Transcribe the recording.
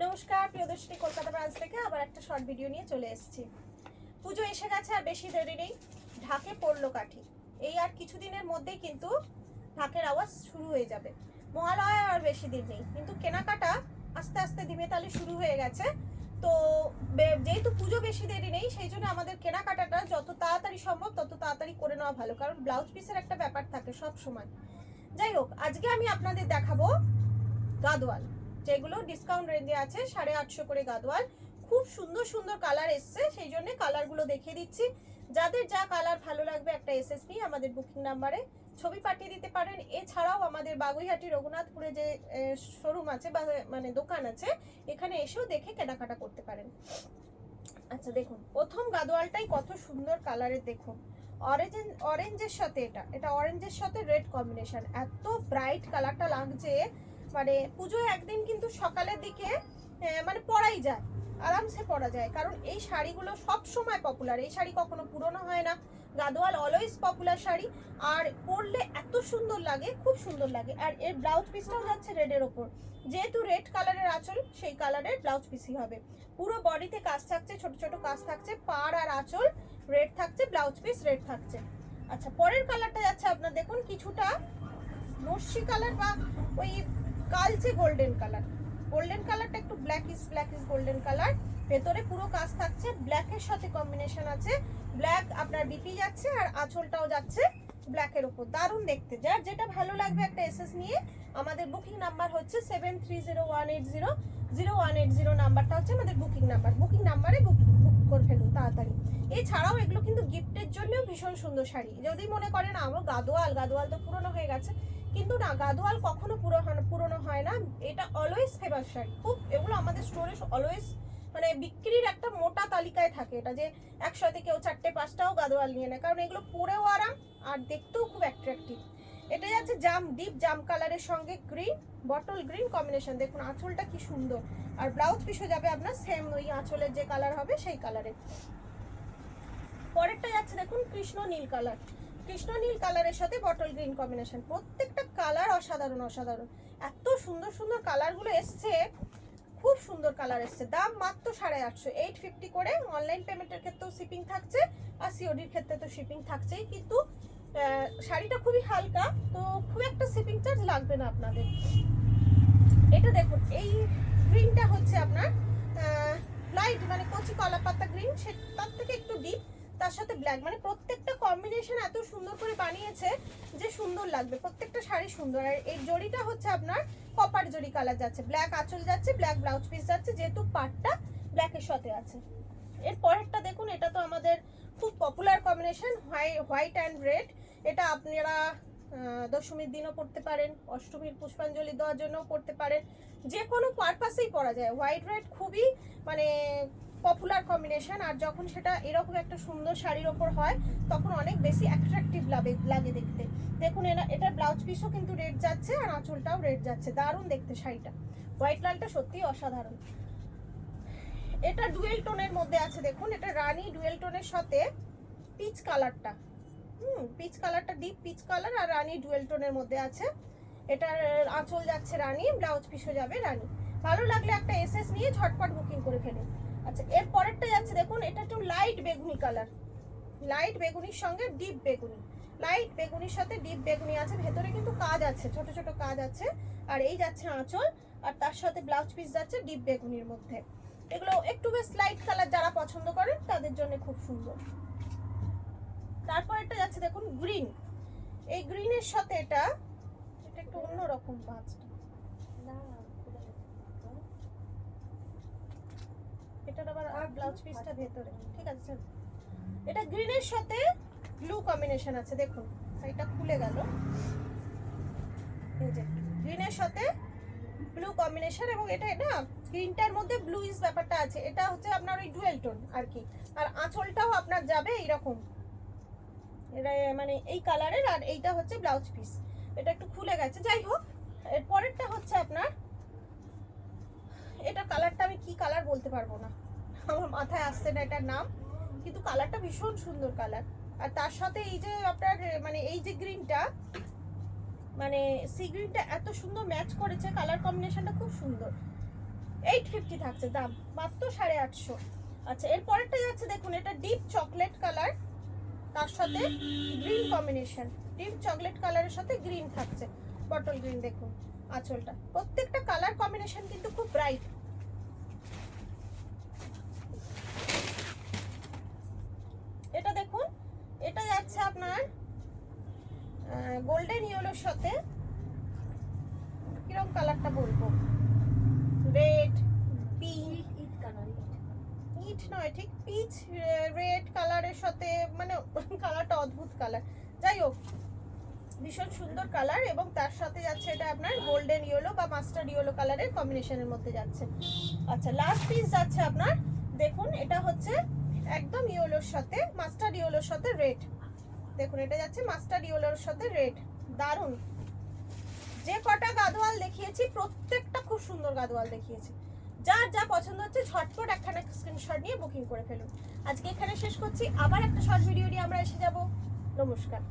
নমস্কার প্রিয়দর্শিনী কলকাতা ব্রাঞ্চ থেকে আবার একটা শর্ট ভিডিও নিয়ে চলে এসেছি। পুজো এসে গেছে, আর বেশি দেরি নেই। ঢাকে পড়লো কাঠি, এই আর কিছুদিনের মধ্যেই কিন্তু ঢাকের আওয়াজ শুরু হয়ে যাবে। মহালয়া আর বেশি দিন নেই, কিন্তু কেনাকাটা আস্তে আস্তে ধীমে তালে শুরু হয়ে গেছে। তো যেহেতু পুজো বেশি দেরি নেই, সেই জন্য আমাদের কেনাকাটাটা যত তাড়াতাড়ি সম্ভব তত তাড়াতাড়ি করে নেওয়া ভালো, কারণ ব্লাউজ পিসের একটা ব্যাপার থাকে সব সময়। যাই হোক, আজকে আমি আপনাদের দেখাবো গাদোয়াল, যেগুলো ডিসকাউন্ট রেঞ্জে আছে। 850 করে গাদোয়াল, খুব সুন্দর সুন্দর কালার এসছে, সেই জন্য কালারগুলো দেখিয়ে দিচ্ছি। যাদের যা কালার ভালো লাগবে একটা এসএস নিয়ে আমাদের বুকিং নাম্বারে ছবি পাঠিয়ে দিতে পারেন। এছাড়াও আমাদের বাগুইহাটি রঘুনাথপুরে যে শোরুম আছে বা মানে দোকান আছে, এখানে এসেও দেখে কেনাকাটা করতে পারেন। আচ্ছা দেখুন, প্রথম গাদোয়ালটাই কত সুন্দর কালারের, দেখুন অরেঞ্জের সাথে এটা অরেঞ্জের সাথে রেড কম্বিনেশন, এত ব্রাইট কালারটা লাগছে। মানে পুজো একদিন কিন্তু সকালের দিকে মানে পরাই যায়, আরামসে পরা যায়, কারণ এই শাড়িগুলো সব সময় পপুলার। এই শাড়ি কখনো পুরনো হয় না, গাদোয়াল অলওয়েজ পপুলার শাড়ি। আর পরলে এত সুন্দর লাগে, খুব সুন্দর লাগে। আর এর ব্লাউজ পিসটাও যাচ্ছে রেডের ওপর, যেহেতু রেড কালারের আঁচল, সেই কালারের ব্লাউজ পিসই হবে। পুরো বডিতে কাজ থাকছে, ছোট ছোট কাজ থাকছে, পাড় আর আঁচল রেড থাকছে, ব্লাউজ পিস রেড থাকছে। আচ্ছা, পরের কালারটা যাচ্ছে আপনার দেখুন কিছুটা নস্যি কালার বা ওই কালচে গোল্ডেন কালার। গোল্ডেন কালারটা একটু ব্ল্যাকিশ গোল্ডেন কালার, ভেতরে পুরো কাজ থাকছে, ব্ল্যাকের সাথে কম্বিনেশন আছে। ব্ল্যাক আপনার বিপি যাচ্ছে আর আঁচলটাও যাচ্ছে ব্ল্যাকের উপর, দারুণ দেখতে। যার যেটা ভালো লাগবে একটা এসএস নিয়ে আমাদের বুকিং নাম্বার হচ্ছে 7301800180 নাম্বারটা হচ্ছে আমাদের বুকিং নাম্বার। বুকিং নাম্বারে বুক করে ফেলুন তাড়াতাড়ি। এছাড়াও এগুলো কিন্তু গিফটের জন্যও ভীষণ সুন্দর শাড়ি। যদি মনে করেন আমার গাদোয়াল তো পুরনো হয়ে গেছে, কিন্তু না, গাদোয়াল কখনো পুরনো হয় না, এটা অলওয়েজ ফেমাস শাড়ি। খুব এগুলো আমাদের স্টোরে অলওয়েজ মানে বিক্রির একটা মোটা তালিকায় থাকে, এটা যে একসাথে কেউ 4-5টাও গাদোয়াল নিয়ে নেয়, কারণ এগুলো পরেও আরাম আর দেখতেও খুব অ্যাট্রাকটিভ। এটা যাচ্ছে ডিপ জাম কালারের সঙ্গে গ্রিন, বটল গ্রিন কম্বিনেশন। দেখুন আঁচলটা কি সুন্দর, আর ব্লাউজ পিসও যাবে আপনার সেম ওই আঁচলের যে কালার হবে সেই কালারে। পরেরটা যাচ্ছে দেখুন কৃষ্ণ নীল কালারের সাথে বটল গ্রিন কম্বিনেশন। প্রত্যেকটা কালার অসাধারণ, এত সুন্দর সুন্দর কালারগুলো এসছে, খুব সুন্দর কালার এসছে। দাম মাত্র 850, 850 করে। অনলাইন পেমেন্টের ক্ষেত্রেও শিপিং থাকছে, আর সিওডির ক্ষেত্রে তো শিপিং থাকছেই, কিন্তু শাড়িটা খুবই হালকা, তো খুব একটা শিপিং চার্জ লাগবে না আপনাদের। এটা দেখুন, এই গ্রিনটা হচ্ছে আপনার লাইট মানে কচি কলা পাতা গ্রিন, তার থেকে একটু ডিপ, তার সাথে ব্ল্যাক, মানে প্রত্যেকটা কম্বিনেশন এত সুন্দর করে বানিয়েছে যে সুন্দর লাগবে। প্রত্যেকটা শাড়ি সুন্দর। আর এই জড়িটা হচ্ছে আপনার কপার জড়ি কালার যাচ্ছে, ব্ল্যাক আঁচল যাচ্ছে, ব্ল্যাক ব্লাউজ পিস যাচ্ছে, যেহেতু পাটটা ব্ল্যাকের সাথে আছে। এর পরেরটা দেখুন, এটা তো আমাদের খুব popular combination, white and red. এটা আপনারা দশমীর দিনও পরতে পারেন, অষ্টমীর পুষ্পাঞ্জলি দেওয়ার জন্যও পরতে পারেন, যে কোনো পারপাসেই পরা যায়। হোয়াইট রেড খুবই মানে পপুলার কম্বিনেশন, আর যখন সেটা এরকম একটা সুন্দর শাড়ির ওপর হয় তখন অনেক বেশি অ্যাট্রাকটিভ লাগে দেখতে। দেখুন এটার ব্লাউজ পিসও কিন্তু রেড যাচ্ছে, আর আঁচলটাও রেড যাচ্ছে, দারুণ দেখতে শাড়িটা। হোয়াইট লালটা সত্যিই অসাধারণ। এটা ডুয়েল টোনের মধ্যে আছে, দেখুন এটা রানী ডুয়েল টোনের সাথে পিচ কালারটা, পিচ কালারটা ডিপ পিচ কালার, আর রানী ডুয়েল টোনের মধ্যে আছে। এটার আঁচল যাচ্ছে রানী, ব্লাউজ পিসও যাবে রানী। ভালো লাগলে একটা এসএস নিয়ে ঝটপট বুকিং করে ফেলুন। আচ্ছা, এর পরেরটা যাচ্ছে দেখুন, এটা একটু লাইট বেগুনি কালার, লাইট বেগুনির সঙ্গে ডিপ বেগুনি, লাইট বেগুনির সাথে ডিপ বেগুনি আছে, ভেতরে কিন্তু কাজ আছে, ছোট ছোট কাজ আছে। আর এই যাচ্ছে আঁচল, আর তার সাথে ব্লাউজ পিস যাচ্ছে ডিপ বেগুনির মধ্যে। এগুলো একটু বেশ লাইট কালার, যারা পছন্দ করেন তাদের জন্য খুব সুন্দর। তারপর এটা যাচ্ছে দেখুন গ্রিন, এই গ্রিনের সাথে এটা একটু অন্যরকম পাঁচটা, এটার আবার ব্লাউজ পিসটা ভেতরে, ঠিক আছে। এটা গ্রিনের সাথে ব্লু কম্বিনেশন আছে, দেখুন এটা খুলে গেল, এই যে গ্রিনের সাথে ব্লু কম্বিনেশন, এবং এটা না গ্রিনটার মধ্যে ব্লুইশ ব্যাপারটা আছে। এটা হচ্ছে আপনার ওই ডুয়েল টোন আর কি, আর আঁচলটাও আপনার যাবে এইরকম, এটা মানে এই কালারের, আর এইটা হচ্ছে ব্লাউজ পিস। এটা একটু খুলে গেছে, যাই হোক। এর পরেরটা হচ্ছে আপনার, এটা কালারটা আমি কি কালার বলতে পারবো না, আমার মাথায় আসছে না এটার নাম, কিন্তু কালারটা ভীষণ সুন্দর কালার। আর তার সাথে এই যে আপনার মানে এই যে গ্রিনটা, মানে সি গ্রিনটা এত সুন্দর ম্যাচ করেছে, কালার কম্বিনেশনটা খুব সুন্দর। 850 থাকছে দাম, মাত্র 850। আচ্ছা এর পরেরটা যাচ্ছে দেখুন, এটা ডিপ চকলেট কালার, তার সাথে গ্রিন কম্বিনেশন, ডিপ চকলেট কালারের সাথে গ্রিন থাকছে, বটল গ্রিন। দেখুন আঁচলটা, প্রত্যেকটা কালার কম্বিনেশন কিন্তু খুব ব্রাইট। এটা দেখুন, এটা যাচ্ছে আপনার গোল্ডেন ইয়েলোর সাথে, কিরকম কালারটা বলবো, রেড পিঙ্ক, ইট নয় ঠিক, পিচ রেড কালারের সাথে, মানে কালারটা অদ্ভুত কালার। যাই হোক ভীষণ সুন্দর কালার, এবং তার সাথে যাচ্ছে এটা আপনার গোল্ডেন ইয়েলো বা মাস্টার্ড ইয়েলো কালারের কম্বিনেশনের মধ্যে যাচ্ছে। আচ্ছা লাস্ট পিস যাচ্ছে আপনার, দেখুন এটা হচ্ছে একদম ইয়েলোর সাথে, মাস্টার্ড ইয়েলোর সাথে রেড। দেখুন এটা যাচ্ছে মাস্টার্ড ইয়েলোর সাথে রেড, দারুণ। যে কটা গাদোয়াল দেখিয়েছি প্রত্যেকটা খুব সুন্দর গাদোয়াল দেখিয়েছি। যার যা পছন্দ হচ্ছে ঝটপট একখানা স্ক্রিনশট নিয়ে বুকিং করে ফেলুন। আজকে এখানে শেষ করছি, আবার একটা শর্ট ভিডিও নিয়ে আমরা এসে যাব। নমস্কার।